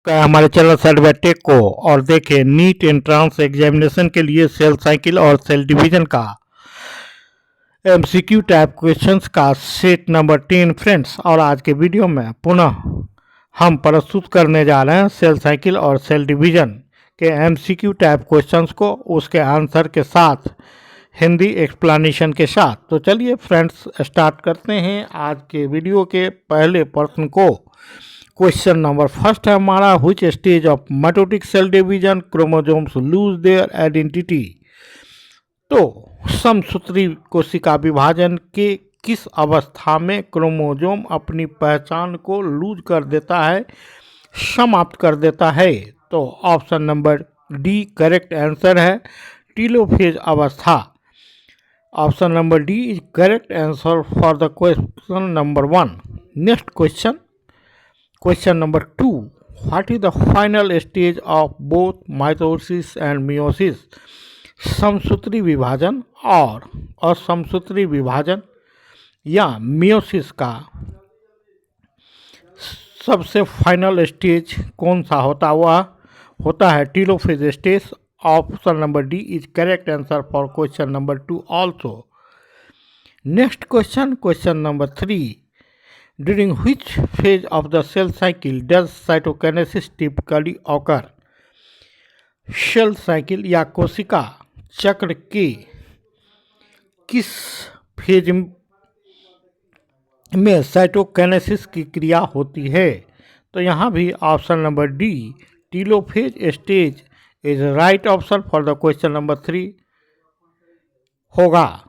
का हमारे channel set को और देखें नीट एंट्रांस एग्जामिनेशन के लिए सेल साइकिल और सेल डिवीजन का एमसीक्यू टाइप क्वेश्चंस का सेट नंबर 10 फ्रेंड्स। और आज के वीडियो में पुनः हम प्रस्तुत करने जा रहे हैं सेल साइकिल और सेल डिवीजन के एमसीक्यू टाइप क्वेश्चंस को, उसके आंसर के साथ हिंदी एक्सप्लेनेशन के साथ। तो चलिए फ्रेंड्स स्टार्ट करते हैं आज के वीडियो के पहले प्रश्न को। क्वेश्चन नंबर फर्स्ट है हमारा, which stage of mitotic cell division chromosomes lose their identity. तो समसूत्री कोशिका विभाजन के किस अवस्था में क्रोमोसोम अपनी पहचान को लूज कर देता है, समाप्त कर देता है। तो option number D correct answer है, टीलोफेज अवस्था। Option number D is correct answer for the question number 1। Next question, question number 2, what is the final stage of both mitosis and meiosis. समसूत्री विभाजन और असमसूत्री विभाजन या मियोसिस का सबसे final stage कौन सा होता है telophase stage. Option number D is correct answer for question number 2 also. Next question, question number 3, during which phase of the cell cycle does cytokinesis typically occur. Cell cycle या कोशिका चक्र के किस phase में साइटोकाइनेसिस की क्रिया होती है। तो यहाँ भी option number D telophase stage is right option for the question number 3 होगा।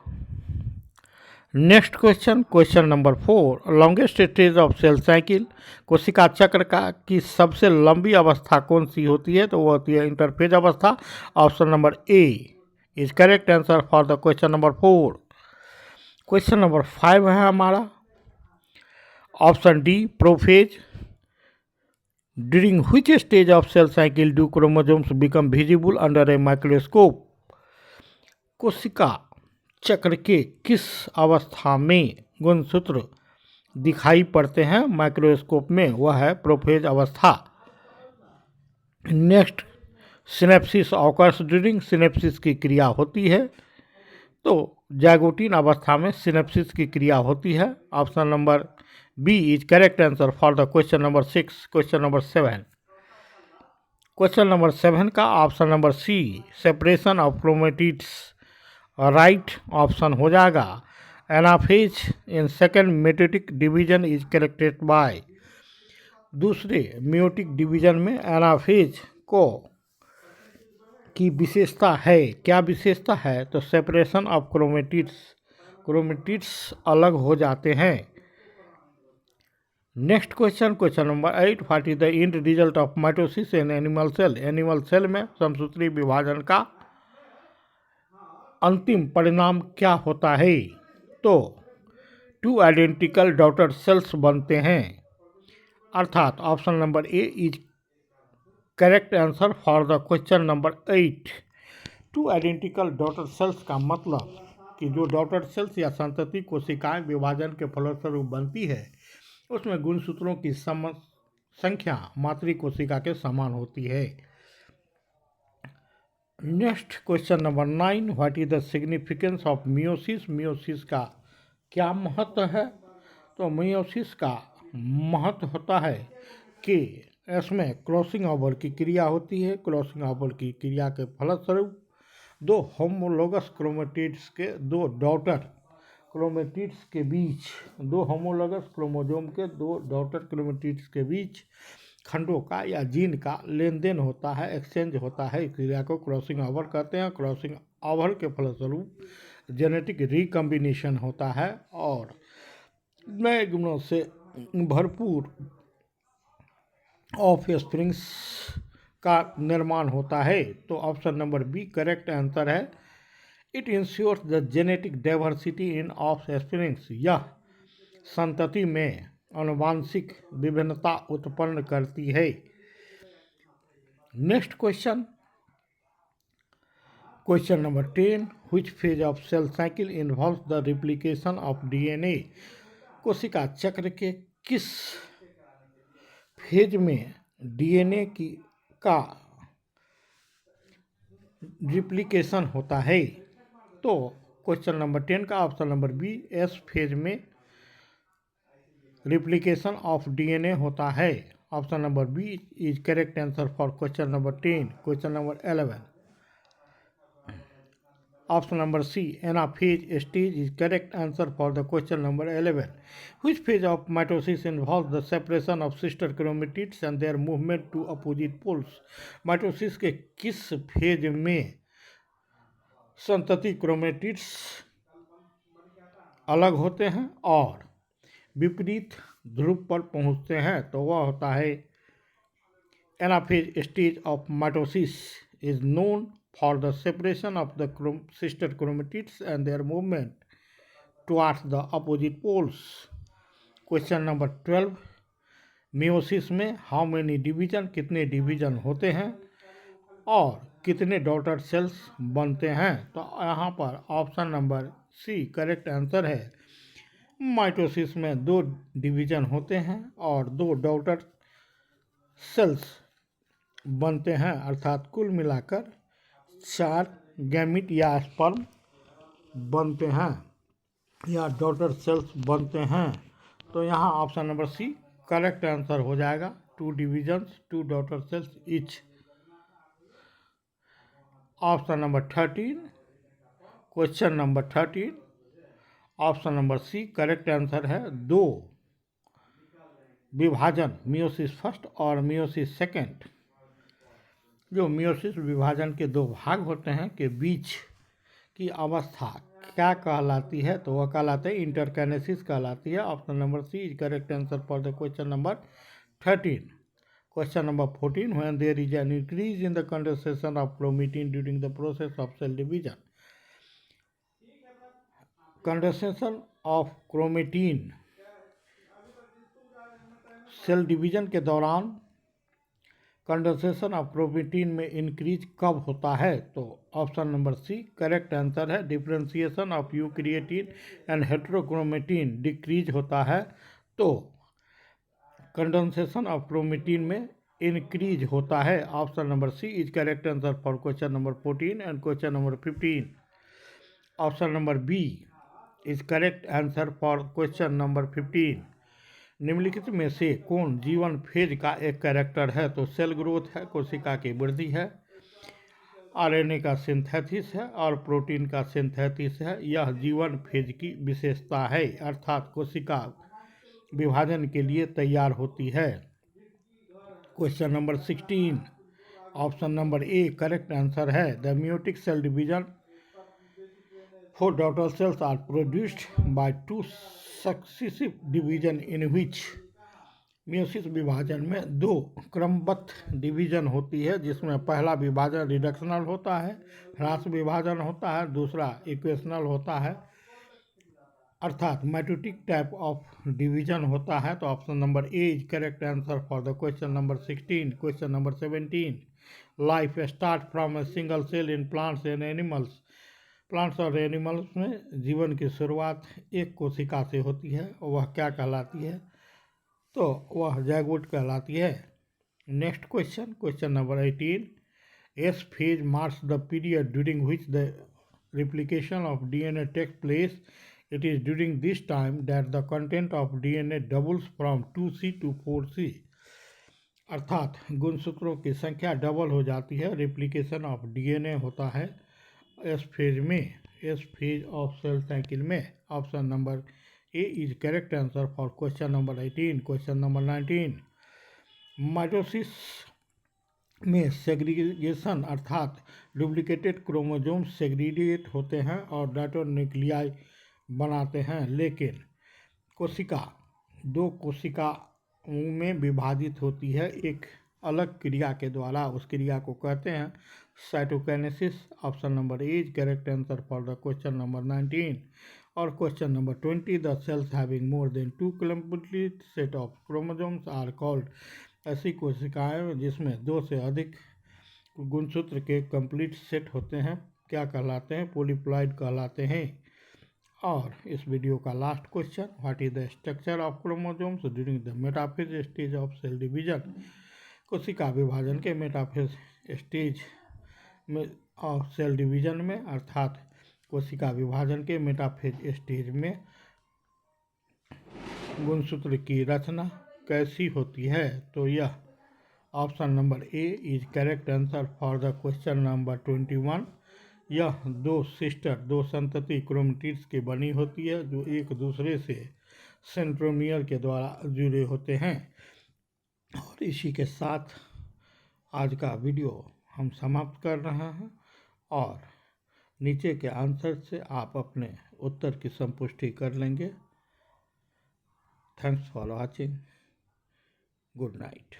Next question, question number 4, longest stage of cell cycle. कोशिका चक्र का की सबसे लंबी अवस्था कौन सी होती है। तो वो होती है इंटरफेज अवस्था। Option number A is correct answer for the question number 4। Question number 5 है हमारा, option D prophase. During which stage of cell cycle do chromosomes become visible under a microscope. कोशिका चक्र के किस अवस्था में गुणसूत्र दिखाई पड़ते हैं माइक्रोस्कोप में, वह है प्रोफेज अवस्था। Next, synapses occurs during, synapses की क्रिया होती है तो जाइगोटिन अवस्था में सिनेप्सिस की क्रिया होती है। Option number B is correct answer for the question number 6। Question number 7, question number 7 का option number C separation of chromatids right option हो जाएगा। Anaphase in second meiotic division is corrected by. दूसरे meiotic division में anaphase को की विशेषता है, क्या विशेषता है। तो सेपरेशन ऑफ क्रोमेटिड्स अलग हो जाते हैं। Next question, question number 8, what is the end result of mitosis in animal cell. Animal cell में समसूत्री विभाजन का अंतिम परिणाम क्या होता है। तो 2 आइडेंटिकल डॉटर सेल्स बनते हैं, अर्थात option number A is correct answer for the question number 8। 2 identical daughter cells का मतलब कि जो डॉटर सेल्स या संतति कोशिकाएं विभाजन के फलस्वरूप बनती है उसमें गुणसूत्रों की संख्या मातृ कोशिका के समान होती है। Next question number 9, what is the significance of meiosis. Meiosis का क्या महत्व है। तो मियोसिस का महत्व होता है कि इसमें क्रॉसिंग ओवर की क्रिया होती है। क्रॉसिंग ओवर की क्रिया के फलस्वरूप 2 होमोलोगस क्रोमेटिड्स के 2 डॉटर क्रोमेटिड्स के बीच, 2 होमोलोगस क्रोमोसोम के 2 डॉटर क्रोमेटिड्स के बीच खंडों का या जीन का लेन देन होता है, एक्सचेंज होता है। इस क्रिया को क्रॉसिंग ओवर कहते हैं। क्रॉसिंग ओवर के फलस्वरूप जेनेटिक रिकम्बिनेशन होता है और नए गुणों से भरपूर ऑफ स्प्रिंग्स का निर्माण होता है। तो option number B correct answer है, it ensures the genetic diversity in offsprings. यह संतति में आनुवांशिक विभिन्नता उत्पन्न करती है। Next question, question number 10, which phase of cell cycle involves the replication of DNA. कोशिका चक्र के किस फेज में डीएनए की का रिप्लिकेशन होता है। तो क्वेश्चन नंबर 10 का option number B, S phase में रिप्लिकेशन ऑफ डीएनए होता है। Option number B is correct answer for question number 10। Question number 11, option number C, anaphase stage is correct answer for the question number 11. Which phase of mitosis involves the separation of sister chromatids and their movement to opposite poles? Mitosis के किस phase में संतति chromatids अलग होते हैं और विपरीत ध्रुव पर पहुंचते हैं? तो वह होता है anaphase stage of mitosis is known for the separation of the sister chromatids and their movement towards the opposite poles. Question number 12, meiosis में how many division, कितने डिवीजन होते हैं और कितने डॉटर सेल्स बनते हैं? तो यहाँ पर option number C correct answer है। माइटोसिस में 2 डिवीजन होते हैं और 2 डॉटर सेल्स बनते हैं, अर्थात कुल मिलाकर 4 गैमिट या स्पर्म बनते हैं या डॉटर सेल्स बनते हैं। तो यहाँ option number C correct answer हो जाएगा, 2 divisions 2 daughter cells each. Option number 13, question number 13, option number C correct answer है। 2 विभाजन, मियोसिस फर्स्ट और मियोसिस सेकेंड, जो मियोसिस विभाजन के 2 भाग होते हैं के बीच की अवस्था क्या कहलाती है? तो वह कहलाते हैं इंटरकैनेसिस कहलाती है। Option number C is correct answer for the question number 13। Question number 14, when there is an increase in the condensation of chromatin during the process of cell division. Condensation of chromatin cell division के दौरान condensation of chromatin में increase कब होता है? तो option number C correct answer है। Differentiation of euchromatin and heterochromatin decrease होता है तो कंडेंसेशन ऑफ क्रोमेटिन में इंक्रीज होता है। Option number C is correct answer for question number 14 and question number 15। Option number B is correct answer for question number 15। निम्नलिखित में से कौन जीवन फेज का एक कैरेक्टर है? तो सेल ग्रोथ है, कोशिका की वृद्धि है, आरएनए का सिंथेसिस है और प्रोटीन का सिंथेसिस है। यह जीवन फेज की विशेषता है, अर्थात कोशिका विभाजन के लिए तैयार होती है। Question number 16, option number A correct answer है। The meiotic cell division 4 daughter cells are produced by 2 successive division in which. Meiosis विभाजन में 2 क्रमबद्ध डिवीजन होती है, जिसमें पहला विभाजन रिडक्शनल होता है, ह्रास विभाजन होता है, दूसरा इक्वेशनल होता है, अर्थात माइटोटिक टाइप ऑफ डिवीजन होता है। तो option number A is correct answer for the question number 16। Question number 17, life start from a single cell in plants and animals. Plants और एनिमल्स में जीवन की शुरुआत एक कोशिका से होती है, वह क्या कहलाती है? तो वह जाइगोट कहलाती है। Next question, question number 18, S phase marks the period during which the replication of DNA takes place. It is during this time that the content of DNA doubles from 2C to 4C. अर्थात गुणसूत्रों की संख्या double हो जाती है, replication of DNA होता है S phase में, S phase of cell cycle में। Option number A is correct answer for question number 18। Question number 19, mitosis में सेग्रीगेशन अर्थात डुप्लीकेटेड क्रोमोसोम्स सेग्रीगेट होते हैं और डायटोन्यूक्लियाई बनाते हैं, लेकिन कोशिका 2 कोशिकाओं में विभाजित होती है एक अलग क्रिया के द्वारा। उस क्रिया को कहते हैं cytokinesis. Option number A is correct answer for the question number 19। और question number 20, the cells having more than 2 complete set of chromosomes are called. ऐसी कोशिकाएं जिसमें 2 से अधिक गुणसूत्र के कंप्लीट सेट होते हैं क्या कहलाते हैं? पॉलीप्लॉइड कहलाते हैं। और इस वीडियो का last question, what is the structure of chromosomes during the metaphase stage of cell division. कोशिका विभाजन के मेटाफेज स्टेज में और सेल डिवीजन में, अर्थात कोशिका विभाजन के मेटाफेज स्टेज में गुणसूत्र की रचना कैसी होती है? तो यह option number A is correct answer for the question number 21। यह दो संतति क्रोमेटिड्स की बनी होती है जो एक दूसरे से सेंट्रोमियर के द्वारा जुड़े होते हैं। और इसी के साथ आज का वीडियो हम समाप्त कर रहे हैं और नीचे के आंसर से आप अपने उत्तर की संपुष्टि कर लेंगे। Thanks for watching. Good night.